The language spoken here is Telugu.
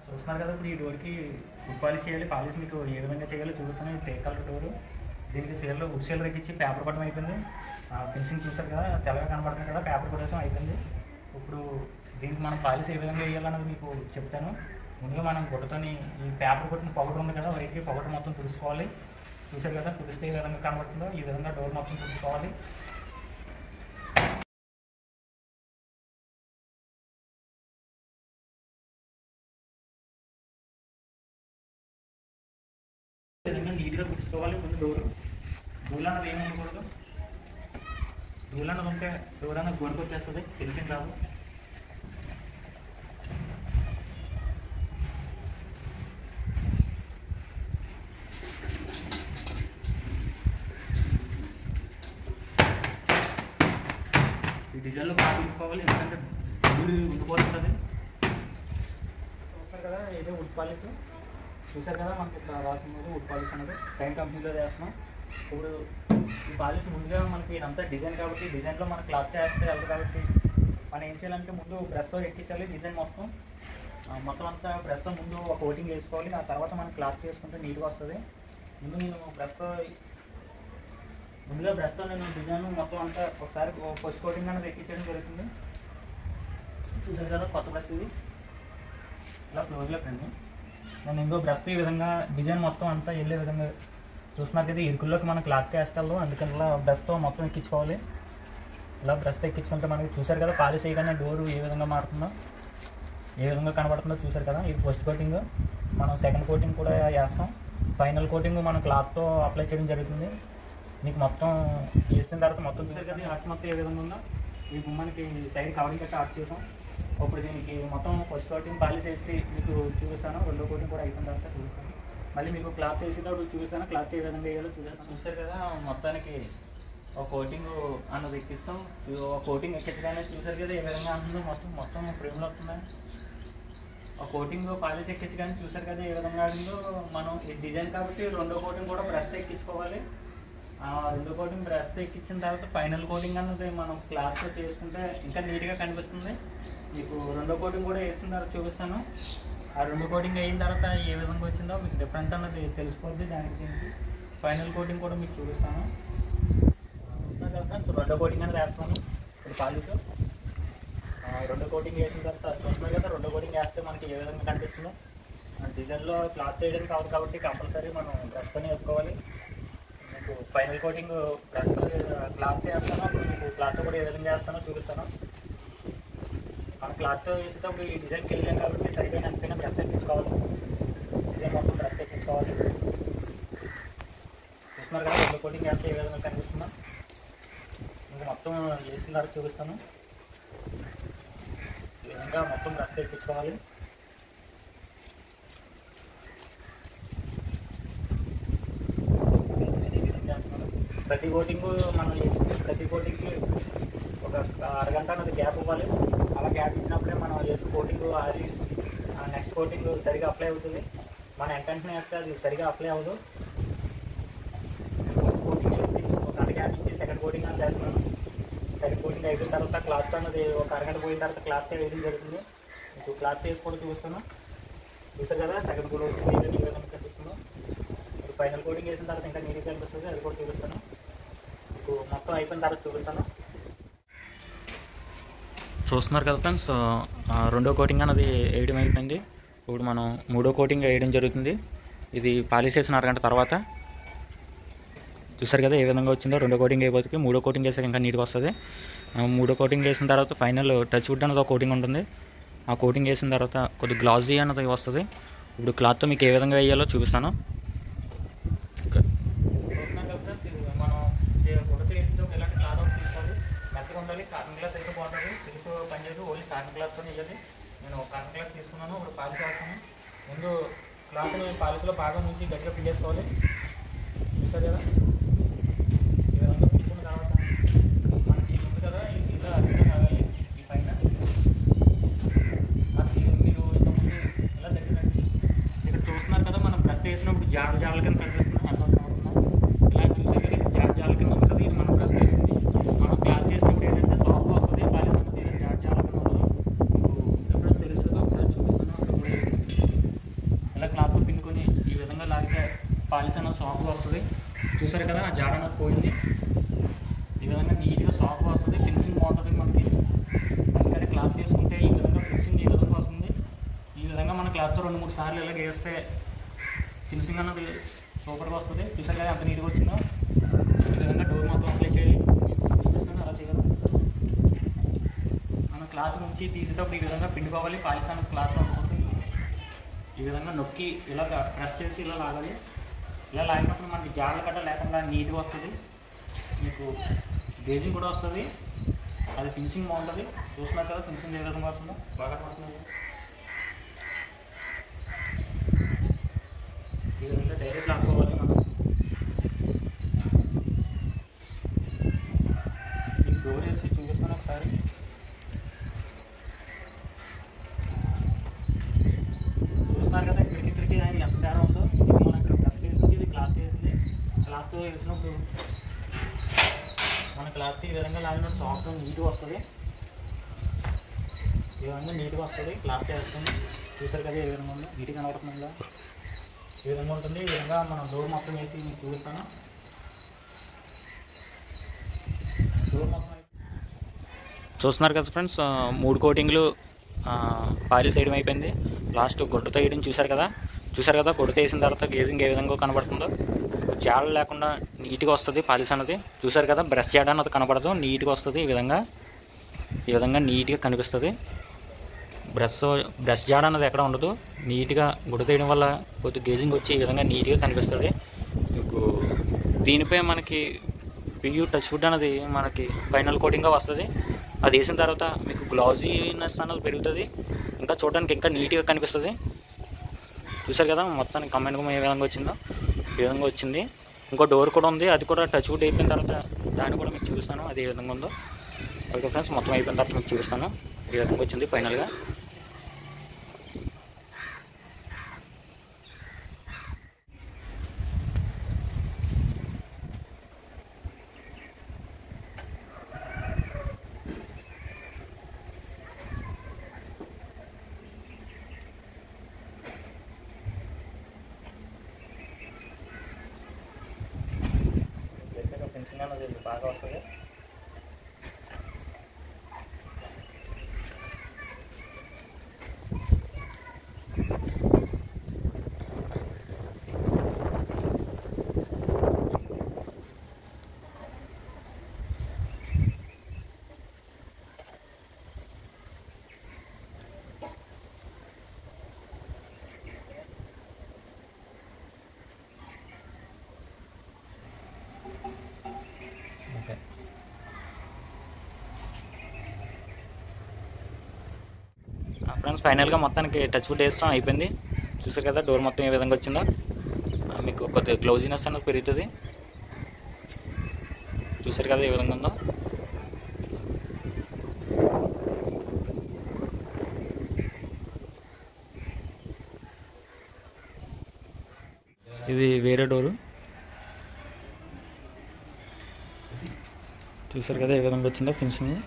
చూస్తున్నారు కదా, ఇప్పుడు ఈ డోర్కి వుడ్ పాలిష్ చేయాలి. పాలిష్ మీకు ఏ విధంగా చేయాలో చూపిస్తాను. ఇది టేక్ కలర్ డోరు. దీనికి వుడ్ సీల్ ఎక్కించి పేపర్ కొట్టడం అయిపోయింది. ఫినిషింగ్ చూసారు కదా, తెల్లగా కనబడుతుంది కదా, పేపర్ కొట్టేసం అయిపోయింది. ఇప్పుడు దీనికి మనం పాలిష్ ఏ విధంగా వేయాలన్నది మీకు చెప్తాను. ముందుగా మనం గుడ్డతోని ఈ పేపర్ కొట్టిన పౌడర్ ఉంది కదా, వైట్కి పౌడర్ మొత్తం తుడుచుకోవాలి. చూసారు కదా, తుడిస్తే ఏ విధంగా కనబడుతుందో ఈ విధంగా డోర్ మొత్తం తుడుచుకోవాలి. విధంగా నీట్గా తుడుచుకోవాలి. ముందు డోర్ అన్నది ఏమి ఉండకూడదు. డోర్ అన్నది ఉంటే డోర్ అన్నది గోడకు వచ్చేస్తుంది, తెలిసింది రాదు. ఈ డిజైన్లో బాగా ఉండిపోవాలి, ఎందుకంటే డోర్ ఉండిపోతుంది. చూస్తారు కదా, ఇదే వుడ్ పాలిష్. చూసారు కదా, మనకి ఇక్కడ రాసుకున్నది వుడ్ పాలిష్ అనేది సైన్ కంపెనీలో చేస్తున్నాం. ఇప్పుడు ఈ పాలిష్ ముందుగా మనకి ఇదంతా డిజైన్ కాబట్టి డిజైన్లో మన క్లాత్ వేస్తే వెళ్తుంది కాబట్టి మనం ఏం చేయాలంటే ముందు బ్రష్తో ఎక్కించాలి. డిజైన్ మొత్తం అంతా బ్రష్తో ముందు ఒక కోటింగ్ వేసుకోవాలి. ఆ తర్వాత మనం క్లాత్ చేసుకుంటే నీట్గా వస్తుంది. ముందుగా బ్రష్తో నేను డిజైన్ మొత్తం అంతా ఒకసారి ఫస్ట్ కోటింగ్ అనేది ఎక్కించడం జరుగుతుంది. చూసారు కదా, కొత్త బ్రష్ ఇది ఇలా క్లోజ్లో పెండి. నేను ఇంకో బ్రష్తో ఈ విధంగా డిజైన్ మొత్తం అంతా వెళ్ళే విధంగా చూస్తున్నారు కదా, ఇరుకుల్లోకి మనం క్లాత్ వేస్తాము. అందుకని ఇలా బ్రష్తో మొత్తం ఎక్కించుకోవాలి. ఇలా బ్రష్తో ఎక్కించుకుంటే మనకి చూసారు కదా, పాలిష్ చేయగానే డోరు ఏ విధంగా మారుతుందో, ఏ విధంగా కనబడుతుందో చూసారు కదా. ఇది ఫస్ట్ కోటింగ్. మనం సెకండ్ కోటింగ్ కూడా వేస్తాం. ఫైనల్ కోటింగ్ మనం క్లాత్తో అప్లై చేయడం జరుగుతుంది. మీకు మొత్తం వేసిన తర్వాత మొత్తం చూసారు కదా, ఆర్చ్ మొత్తం ఏ విధంగా ఉందో. ఈ గుమ్మానికి సైడ్ కవరింగ్ కట్టి ఆర్చ్ చేసాం. ఇప్పుడు దీనికి మొత్తం ఫస్ట్ కోటింగ్ పాలిష్ వేసి మీకు చూపిస్తాను. రెండో కోటింగ్ కూడా అయిపోయిన తర్వాత చూపిస్తాను. మళ్ళీ మీకు క్లాత్ వేసేటప్పుడు చూపిస్తాను, క్లాత్ ఏ విధంగా వేయాలో చూపిస్తాను. చూసారు కదా, మొత్తానికి ఒక కోటింగ్ అన్నది ఎక్కిస్తాం. ఒక కోటింగ్ ఎక్కించగానే చూసారు కదా ఏ విధంగా అంటుందో, మొత్తం ఫ్రేమ్లో వస్తుంది. ఒక కోటింగ్ పాలిష్ ఎక్కించగానే చూసారు కదా ఏ విధంగా ఆడిందో. మనం ఈ డిజైన్ కాబట్టి రెండో కోటింగ్ కూడా బ్రష్తో ఎక్కించుకోవాలి. రెండో కోటింగ్ బ్రష్తో ఎక్కించిన తర్వాత ఫైనల్ కోటింగ్ అన్నది మనం క్లాత్తో చేసుకుంటే ఇంకా నీట్గా కనిపిస్తుంది. మీకు రెండో కోటింగ్ కూడా వేసిన తర్వాత చూపిస్తాను. ఆ రెండో కోటింగ్ అయిన తర్వాత ఏ విధంగా వచ్చిందో మీకు డిఫరెంట్ అన్నది తెలిసిపోద్ది. దానికి ఫైనల్ కోటింగ్ కూడా మీకు చూపిస్తాను. చూస్తున్నారు కదా, సో రెండో కోటింగ్ అనేది వేస్తాను. ఇప్పుడు పాలిష్ రెండో కోటింగ్ వేసిన తర్వాత చూస్తున్నారు కదా, రెండో కోటింగ్ వేస్తే మనకి ఏ విధంగా కనిపిస్తుందో. డిజైన్లో క్లాత్ వేయడానికి కావాలి కాబట్టి కంపల్సరీ మనం బ్రష్తోనే వేసుకోవాలి. మీకు ఫైనల్ కోటింగ్ బ్రష్తో క్లాత్ వేస్తాను. అప్పుడు మీకు క్లాత్తో కూడా ఏ విధంగా వేస్తానో చూపిస్తాను. మన క్లాత్తో వేసేటప్పుడు ఈ డిజైన్కి వెళ్ళాం కాబట్టి సరిగ్గా అనిపోయినా బ్రష్ ఎక్కించుకోవాలి. డిజైన్ మొత్తం బ్రష్ ఎక్కించుకోవాలి. చూస్తున్నారు కదా, రెండో కోటింగ్ వేస్తే ఏ విధంగా కనిపిస్తుందో. ఇంకా మొత్తం వేసిన తర్వాత చూపిస్తాను. ఈ విధంగా మొత్తం బ్రష్ ఎక్కించుకోవాలి. ప్రతి కోటింగ్ మనం వేసుకునే ప్రతి కోటింగ్కి ఒక అరగంట అన్నది గ్యాప్ ఇవ్వాలి. అలా గ్యాప్ ఇచ్చినప్పుడే మనం వేసుకున్న కోటింగ్ అది నెక్స్ట్ కోటింగ్ సరిగా అప్లై అవుతుంది. మన వెంటనే వేస్తే అది సరిగా అప్లై అవ్వదు. ఫస్ట్ కోటింగ్ వేసి ఒక అర గ్యాప్ ఇచ్చి సెకండ్ కోటింగ్ అని వేస్తున్నాను. సెకండ్ కోటింగ్ అయిపోయిన తర్వాత క్లాత్ అన్నది ఒక అరగంట పోయిన తర్వాత క్లాత్ వేయడం జరుగుతుంది. మీకు క్లాత్ వేసి కూడా చూస్తాను. చూసారు కదా, సెకండ్ కోటింగ్ ఏ విధంగా కనిపిస్తుందో. ఫైనల్ కోటింగ్ వేసిన తర్వాత ఇంకా నీట్గా కనిపిస్తుంది, అది కూడా చూపిస్తాను. మీకు మొత్తం అయిపోయిన తర్వాత చూపిస్తాను. చూస్తున్నారు కదా ఫ్రెండ్స్, రెండో కోటింగ్ అన్నది వేయడం అయిపోయింది. ఇప్పుడు మనం మూడో కోటింగ్ వేయడం జరుగుతుంది. ఇది పాలిష్ చేసిన అరగంట తర్వాత చూసారు కదా ఏ విధంగా వచ్చిందో. రెండో కోటింగ్ అయిపోతుంది, మూడో కోటింగ్ వేసాక ఇంకా నీట్గా వస్తుంది. మూడో కోటింగ్ వేసిన తర్వాత ఫైనల్ టచ్ వుడ్ అన్నది ఒక కోటింగ్ ఉంటుంది. ఆ కోటింగ్ వేసిన తర్వాత కొద్ది గ్లాజీ అన్నది వస్తుంది. ఇప్పుడు క్లాత్తో మీకు ఏ విధంగా వేయాలో చూపిస్తాను. ఎలాంటి క్లాత్ ఒకటి తీసుకోవాలి, మెత్తగా ఉండాలి. కాటన్ క్లాత్ అయితే బాగుంటుంది. సిల్క్ పనిచేయదు, ఓన్లీ కాటన్ క్లాత్తో వేయాలి. నేను కాటన్ క్లాత్ తీసుకున్నాను. ఇప్పుడు పాలిష్ వేస్తాను. ముందు క్లాత్ని పాలిష్లో బాగా నుంచి గట్టిగా పిండేసుకోవాలి. చూసారు కదా, ఈ విధంగా పిండుకున్న తర్వాత మనకి ఉంది కదా, ఈ కింద అర్థం కావాలి. ఈ పైన మీరు ఇంతకుముందు ఇలా దగ్గర ఇక్కడ చూస్తున్నారు కదా, మనం బ్రష్ వేసినప్పుడు జాడల కింద కనిపిస్తుంది. ఇలా చూసారు కదా, జాడ కింద ఉంటుంది. ఇది మనం బ్రష్ వేసింది. మనం క్లాత్ చేసినప్పుడు ఏంటంటే సాఫ్ట్ వస్తుంది. పాలిష్ అనేది జాడ కింద ఉండదు. మీకు ఎప్పుడైనా తెలుస్తుందో ఒకసారి చూపిస్తాను. అక్కడ కూడా పాలిష్ అనేది సాఫ్ట్గా వస్తుంది. చూసారు కదా ఆ జాడ అనేది పోయింది. ఈ విధంగా నీట్గా సాఫ్ట్గా వస్తుంది, ఫినిషింగ్ బాగుంటుంది మనకి. అందుకని క్లాత్ తీసుకుంటే ఈ విధంగా ఫినిషింగ్ ఈ విధంగా వస్తుంది. ఈ విధంగా మన క్లాత్తో 2-3 సార్లు ఇలా వేస్తే ఫినిషింగ్ అన్నది సూపర్గా వస్తుంది. చూసారు కదా ఎంత నీట్గా వచ్చిందో. ఈ విధంగా డోర్ మొత్తం అప్లై చేయాలి. చూపిస్తాను అలా చేయగలం. మనం క్లాత్ నుంచి తీసేటప్పుడు ఈ విధంగా పిండుకోవాలి. పాలిష్ అనేది క్లాత్ అనుకుంటుంది. ఈ విధంగా నొక్కి ఇలా ప్రెస్ చేసి ఇలా లాగాలి. ఇలా లాగినప్పుడు మనకి జాడలు కట్ట లేకుండా నీట్గా వస్తుంది. మీకు గేజింగ్ కూడా వస్తుంది. అది ఫినిషింగ్ బాగుంటుంది. చూస్తున్నారు కదా ఫినిషింగ్ ఏ విధంగా వస్తుందో, బాగా పడుతుంది. ఈ విధంగా డైరెక్ట్ లాక్కోవాలి మనం. మీకు డోర్ వేసి చూపిస్తాను ఒకసారి. చూస్తున్నారు కదా ఇక్కడికి ఎంత తేడా ఉందో. ఇది మనం ఇక్కడ ప్రెస్ వేసింది, ఇది క్లాత్ వేసింది. క్లాత్ వేసినప్పుడు మన క్లాత్ ఈ విధంగా లాగినప్పుడు సాఫ్ట్ నీట్గా వస్తుంది. ఈ విధంగా నీట్గా వస్తుంది క్లాత్ వేస్తుంది. చూసారు కదా ఏ విధంగా ఉందో, నీట్గా కనబడుతుందా, ఈ విధంగా ఉంటుంది. ఈ విధంగా మనం డోర్ మొత్తం వేసి మీకు చూపిస్తాను. డోర్ మొత్తం చూస్తున్నారు కదా ఫ్రెండ్స్, 3 కోటింగ్లు పాలిష్ వేయడం అయిపోయింది. లాస్ట్ గుడ్డతో వేయడం చూసారు కదా. గుడ్డతో వేసిన తర్వాత గేజింగ్ ఏ విధంగా కనబడుతుందో. జాడలు లేకుండా నీట్గా వస్తుంది పాలిష్ అన్నది. చూసారు కదా బ్రష్ జాడ అన్నది కనబడదు, నీట్గా వస్తుంది. ఈ విధంగా నీట్గా కనిపిస్తుంది. బ్రష్ జాడ అన్నది ఎక్కడ ఉండదు. నీట్గా గుడ్డ తీయడం వల్ల కొద్దిగా గేజింగ్ వచ్చి ఈ విధంగా నీట్గా కనిపిస్తుంది. మీకు దీనిపై మనకి PU టచ్ వుడ్ అనేది మనకి ఫైనల్ కోటింగ్గా వస్తుంది. అది వేసిన తర్వాత మీకు గ్లౌజీనెస్ అన్నది పెరుగుతుంది. ఇంకా చూడడానికి ఇంకా నీట్గా కనిపిస్తుంది. చూసారు కదా మొత్తానికి కమెంట్ ఏ విధంగా వచ్చిందో ఈ విధంగా వచ్చింది. ఇంకో డోర్ కూడా ఉంది, అది కూడా టచ్ వుడ్ అయిపోయిన తర్వాత దాన్ని కూడా మీకు చూపిస్తాను అది ఏ విధంగా ఉందో. ఓకే ఫ్రెండ్స్, మొత్తం అయిపోయిన తర్వాత మీకు చూపిస్తాను ఈ విధంగా వచ్చింది ఫైనల్గా. ఫినిషింగ్ అనేది బాగా వస్తుంది. ఫ్రెండ్స్ ఫైనల్గా మొత్తానికి టచ్ వుడ్ వేస్తాం అయిపోయింది. చూసారు కదా డోర్ మొత్తం ఏ విధంగా వచ్చిందో. మీకు కొద్దిగా గ్లౌజీనెస్ అనేది పెరుగుతుంది. చూసారు కదా ఏ విధంగా ఉందో. ఇది వేరే డోరు. చూసారు కదా ఏ విధంగా వచ్చిందో ఫినిషింగ్.